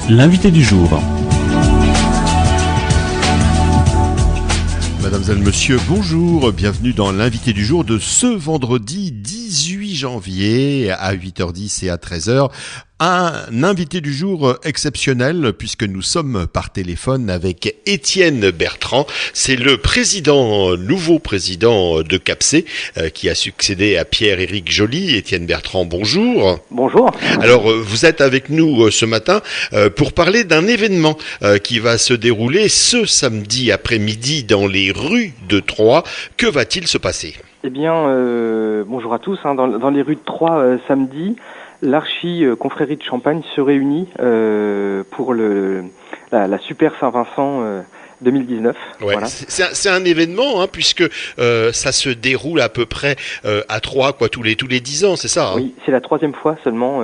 L'invité du jour. Mademoiselle, monsieur, bonjour, bienvenue dans l'invité du jour de ce vendredi 18 janvier à 8h10 et à 13h. Un invité du jour exceptionnel puisque nous sommes par téléphone avec Étienne Bertrand. C'est le nouveau président de CAPC qui a succédé à Pierre-Éric Joly. Étienne Bertrand, bonjour. Bonjour. Alors, vous êtes avec nous ce matin pour parler d'un événement qui va se dérouler ce samedi après-midi dans les rues de Troyes. Que va-t-il se passer ? Eh bien, bonjour à tous. Dans les rues de Troyes, samedi, l'Archi-Confrérie de Champagne se réunit pour la Super Saint-Vincent 2019. Ouais, voilà. C'est un événement puisque ça se déroule à peu près à Troyes tous les 10 ans, c'est ça Oui, c'est la 3e fois seulement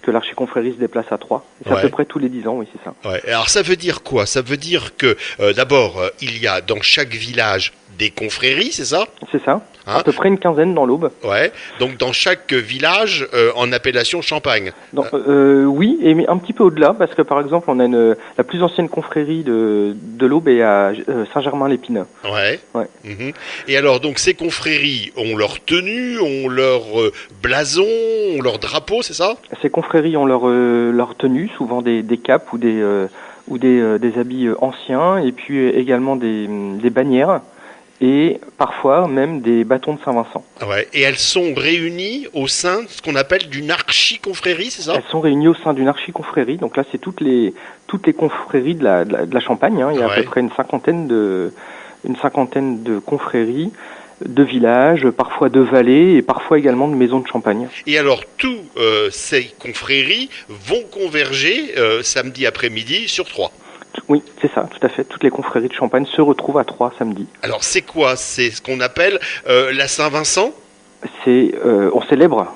que l'Archi-Confrérie se déplace à Troyes. C'est à peu près tous les 10 ans, oui, c'est ça. Ouais. Alors ça veut dire quoi ? Ça veut dire que d'abord, il y a dans chaque village des confréries, c'est ça ? C'est ça. À peu près une quinzaine dans l'Aube. Ouais. Donc dans chaque village en appellation Champagne. Oui, et un petit peu au-delà, parce que par exemple, on a la plus ancienne confrérie de l'Aube est à Saint-Germain-l'Épineux. Ouais. Mm-hmm. Et alors donc ces confréries ont leur tenue, ont leur blason, ont leur drapeau, c'est ça ? Ces confréries ont leur tenue, souvent des capes ou des habits anciens, et puis également des bannières. Et parfois même des bâtons de Saint-Vincent. Ouais. Et elles sont réunies au sein de ce qu'on appelle d'une archi-confrérie, c'est ça ? Elles sont réunies au sein d'une archi-confrérie. Donc là, c'est toutes les confréries de la Champagne. Il y a à peu près une cinquantaine de confréries, de villages, parfois de vallées et parfois également de maisons de Champagne. Et alors, tous ces confréries vont converger samedi après-midi sur Troyes. Oui, c'est ça, tout à fait. Toutes les confréries de Champagne se retrouvent à Troyes samedi. Alors, c'est quoi ? C'est ce qu'on appelle la Saint-Vincent ? On célèbre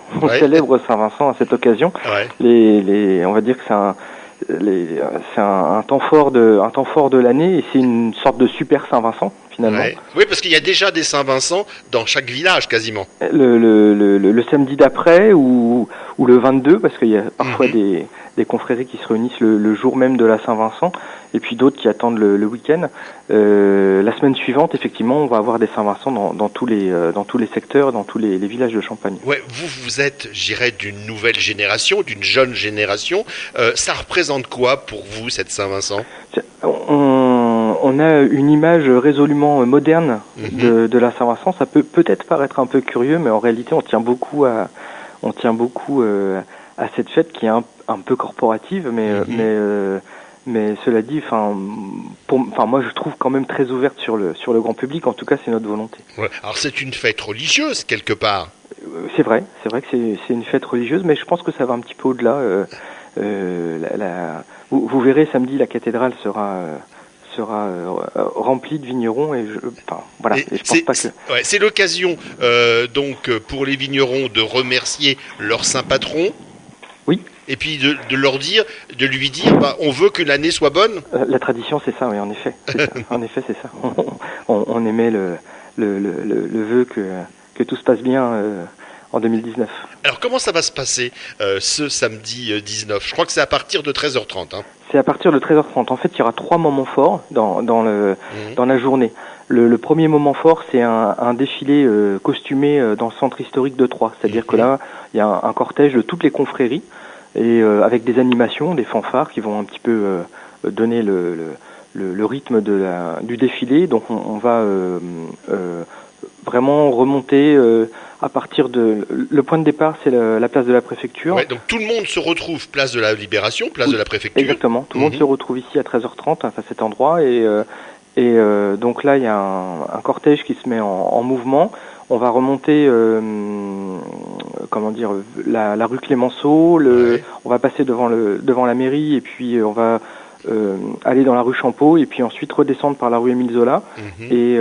Saint-Vincent à cette occasion. Ouais. On va dire que c'est un temps fort de l'année et c'est une sorte de super Saint-Vincent finalement. Ouais. Oui, parce qu'il y a déjà des Saint-Vincent dans chaque village quasiment. Le samedi d'après ou le 22, parce qu'il y a parfois des confréries qui se réunissent le jour même de la Saint-Vincent et puis d'autres qui attendent le week-end. La semaine suivante, effectivement, on va avoir des Saint-Vincent dans tous les secteurs, dans tous les villages de Champagne. Ouais, vous êtes, j'irais, d'une nouvelle génération, d'une jeune génération. Ça représente quoi pour vous, cette Saint-Vincent ? On a une image résolument moderne de la Saint-Vincent. Ça peut peut-être paraître un peu curieux, mais en réalité, on tient beaucoup à cette fête qui est un peu corporative, mais cela dit, moi je trouve quand même très ouverte sur le grand public. En tout cas, c'est notre volonté. Ouais. Alors c'est une fête religieuse quelque part. C'est vrai que c'est une fête religieuse, mais je pense que ça va un petit peu au-delà. Vous verrez samedi, la cathédrale sera remplie de vignerons et je pense pas que. Ouais, c'est l'occasion donc pour les vignerons de remercier leur saint patron. Oui. Et puis de lui dire, on veut que l'année soit bonne. La tradition, c'est ça, oui, en effet. En effet, c'est ça. On émet le vœu que tout se passe bien en 2019. Alors, comment ça va se passer ce samedi 19 ? Je crois que c'est à partir de 13h30. C'est à partir de 13h30. En fait, il y aura 3 moments forts dans la journée. Le premier moment fort, c'est un défilé costumé dans le centre historique de Troyes. C'est-à-dire que là, il y a un cortège de toutes les confréries et avec des animations, des fanfares qui vont un petit peu donner le rythme du défilé. Donc on va vraiment remonter à partir de... Le point de départ, c'est la place de la préfecture. Ouais, donc tout le monde se retrouve place de la Libération, place de la préfecture. Exactement, tout le monde se retrouve ici à 13h30 à cet endroit et donc là il y a un cortège qui se met en mouvement. On va remonter la rue Clémenceau, on va passer devant la mairie et puis on va aller dans la rue Champeau et puis ensuite redescendre par la rue Émile Zola et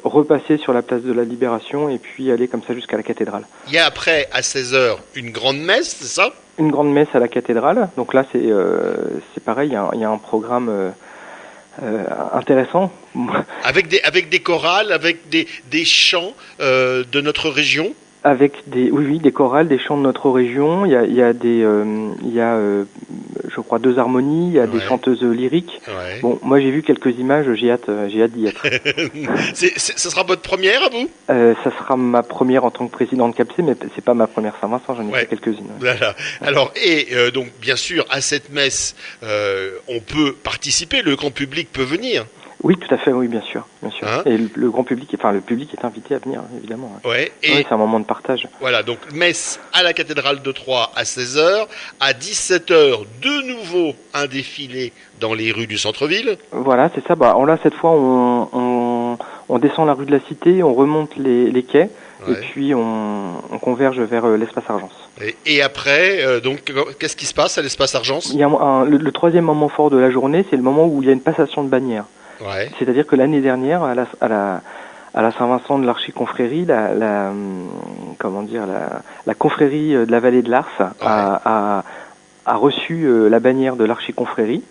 repasser sur la place de la Libération et puis aller comme ça jusqu'à la cathédrale. Il y a après à 16h une grande messe, c'est ça ? Une grande messe à la cathédrale. Donc là c'est pareil, il y a un programme intéressant. Avec des chorales, avec des chants de notre région. Avec des chorales, des chants de notre région. Il y a je crois 2 harmonies, il y a des chanteuses lyriques. Ouais. Bon, moi j'ai vu quelques images, j'ai hâte d'y être. Ce sera votre première à vous? Ça sera ma première en tant que président de CAPC, mais c'est pas ma première Saint-Vincent, j'en ai fait quelques-unes. Voilà. Alors, donc bien sûr, à cette messe, on peut participer, le grand public peut venir. Oui, tout à fait, oui, bien sûr. Hein, et le grand public, le public est invité à venir, évidemment. Ouais. Et oui, c'est un moment de partage. Voilà, donc messe à la cathédrale de Troyes à 16h, à 17h, de nouveau un défilé dans les rues du centre-ville. Voilà, c'est ça. Là, cette fois, on descend la rue de la Cité, on remonte les quais, et puis on converge vers l'espace Argence. Et après, donc, qu'est-ce qui se passe à l'espace Argence? Il y a le troisième moment fort de la journée, c'est le moment où il y a une passation de bannière. Ouais. C'est-à-dire que l'année dernière, à la Saint-Vincent de l'Archiconfrérie, la confrérie de la vallée de l'Ars a reçu la bannière de l'Archiconfrérie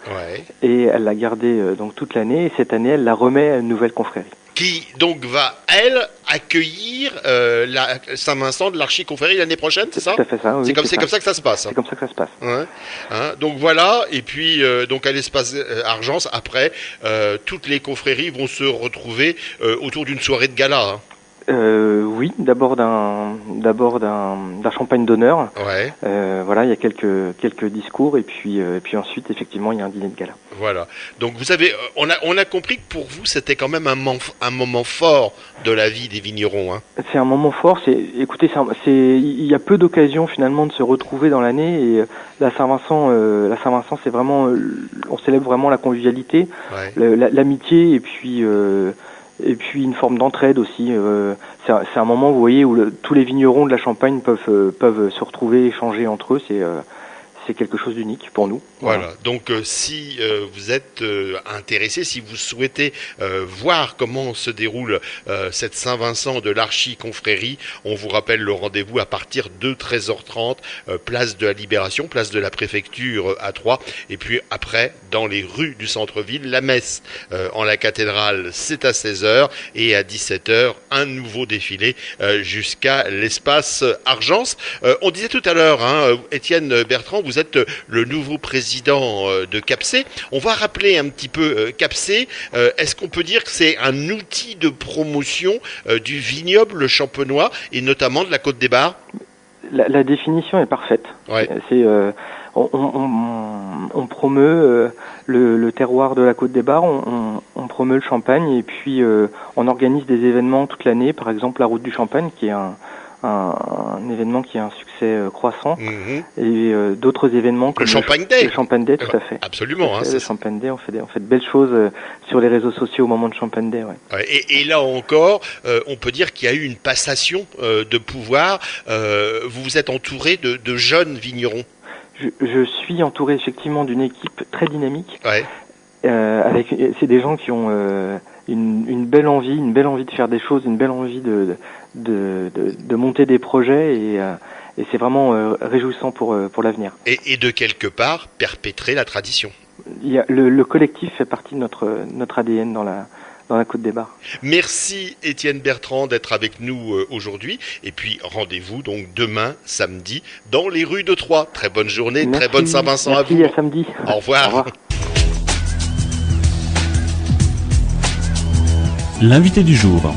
et elle l'a gardée donc toute l'année. Et cette année, elle la remet à une nouvelle confrérie. Qui donc va, elle, accueillir la Saint-Vincent de l'Archiconfrérie l'année prochaine, c'est ça? Tout à fait ça, oui. C'est comme ça que ça se passe. C'est comme ça que ça se passe. Ouais. Hein, donc voilà, et puis donc à l'espace Argence, après, toutes les confréries vont se retrouver autour d'une soirée de gala. Hein. Oui, d'abord d'un champagne d'honneur. Ouais. Voilà, il y a quelques discours et puis ensuite effectivement il y a un dîner de gala. Voilà. Donc vous avez, on a compris que pour vous c'était quand même un moment fort de la vie des vignerons. Hein. C'est un moment fort. Il y a peu d'occasions finalement de se retrouver dans l'année et la Saint-Vincent c'est vraiment, on célèbre vraiment la convivialité, l'amitié et puis une forme d'entraide aussi. C'est un moment, vous voyez, où tous les vignerons de la Champagne peuvent se retrouver, échanger entre eux. C'est quelque chose d'unique pour nous. Voilà. Donc, si vous êtes intéressé, si vous souhaitez voir comment se déroule cette Saint-Vincent de l'Archiconfrérie, on vous rappelle le rendez-vous à partir de 13h30, place de la Libération, place de la Préfecture à Troyes. Et puis après, dans les rues du centre-ville, la messe en la cathédrale, c'est à 16h. Et à 17h, un nouveau défilé jusqu'à l'espace Argence. On disait tout à l'heure, Étienne Bertrand, vous êtes le nouveau président de CAPC. On va rappeler un petit peu CAPC. Est-ce qu'on peut dire que c'est un outil de promotion du vignoble champenois et notamment de la Côte des Bars? La définition est parfaite. Ouais. On promeut le terroir de la Côte des Bars, on promeut le champagne et puis on organise des événements toute l'année, par exemple la Route du Champagne qui est un événement qui a un succès croissant et d'autres événements comme le Champagne Day. Le Champagne Day, tout à fait. Absolument. Le Champagne Day, on fait de belles choses sur les réseaux sociaux au moment de Champagne Day. Ouais. Et là encore, on peut dire qu'il y a eu une passation de pouvoir. Vous vous êtes entouré de jeunes vignerons. Je suis entouré effectivement d'une équipe très dynamique. Ouais. C'est des gens qui ont une belle envie de faire des choses, une belle envie de monter des projets et c'est vraiment réjouissant pour l'avenir. Et de quelque part perpétrer la tradition. Le collectif fait partie de notre ADN dans la Côte des Bars. Merci Étienne Bertrand d'être avec nous aujourd'hui. Et puis rendez-vous donc demain, samedi, dans les rues de Troyes. Très bonne journée, merci, très bonne Saint-Vincent à vous. Merci, à samedi. Au revoir. Au revoir. L'invité du jour.